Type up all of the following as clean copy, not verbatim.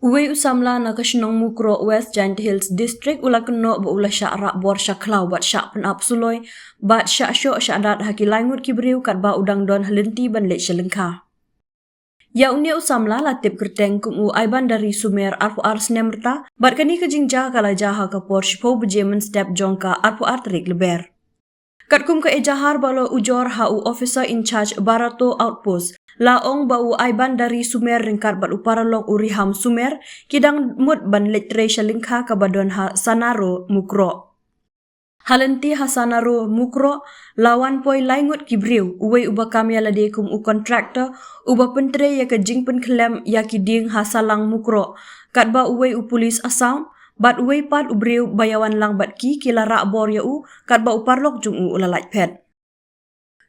Uwe usamla na kashnong mukro West Giant Hills District ula keno ba ula syak rak bor syak klau bat syak pen apsuloi bat syak syok syak dat haki langut kibriu kat ba udang don halenti ban lek shalengka. Ya unia usamla latip kerteng kum u aiban dari Sumer arpu ars nemrta bat kani kejingja kala jaha ka por shipo bejemen step jongka arpu arterik leber. Kat kum ka ejahar balo ujor ha u officer in charge Barato Outpost laong bau aiban dari Sumer ringkat bat uparalok uriham Sumer kidang mut ban letre shalingka kabadon ha Sanaro Mukro. Halenti ha Sanaro Mukro lawan poi laingut kibriu uwe uba kamya lade kum u kontraktor uba pentre ya ke jingpen klem ya kiding ha Salang Mukro kat ba uwe u polis Assam bat uwe pat ubriu bayawan lang bat ki kila rak bor ya u kat ba uparlok jung u ulalaj pet.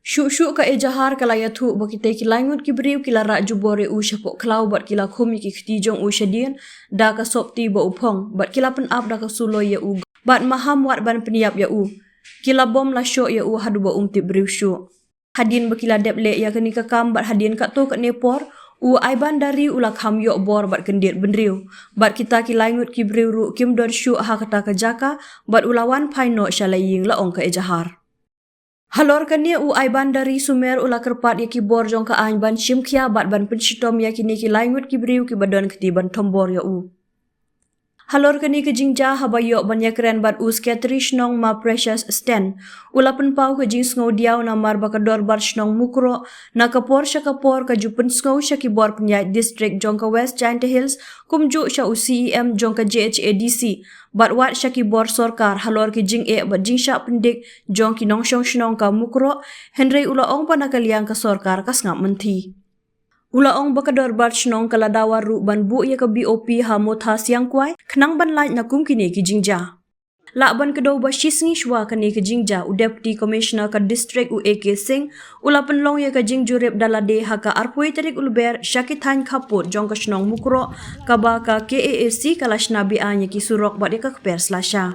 Syuk-syuk ka ejahar kalaya thu bakite ki langut kibriu kila rak jubore u syapok klau bat kila khumi ki ktijong u syadien da ka sopti ba upong bat kila pen ap da ka suloi ya u bat maham wat ban peniap ya u kila bom la syok ya u hadu ba umtip briu syuk. Hadin bakila deple ya kani ka kam bat hadin kat tu kat nepor u aiban dari ulak ham yok bor bat kendir bendriu bat kita ki langut kibriu ru kim don syuk ha kata ka jaka bat ulawan paino syalaying la ong ka ejahar. Halor kania u aiban dari Sumer ula kerpat ya ki bor jong ka ain ban shimkia bat ban penshitom ya kini ki langut kibriu ki badon ketiban tombor ya u. Halor kani ke jingja habayok banyak keren bat us Catrish nong ma precious stand ula penpau ke jing sngow diaw na mar bakador bar shnong mukro na kapor ka jupen sngow sya ki bor penyai district jong ka West Giant Hills kumju sya u CEM jong ka JHADC bat wat sya ki bor sorkar halor ki jing bat jing sya pendik jong ki nong shong shnong ka mukro Henry ula ong panakaliang ka sorkar ka ngap menti. Ula ong bakador bar shnong kala dawar ru ban bu ya ka BOP ha motha siang kwai khnang ban lai na kum kini ki jingja. La ban kedo ba shisngi shwa kani ki jingja u deputy commissioner ka district u AK Singh ula penlong ya ka jing jurep dalade ha ka arpoi tarik ulber syakithan khapot jong ka shnong mukro ka ba ka KAAC kala shnabi anya ki surok bat ya ka kper slasha.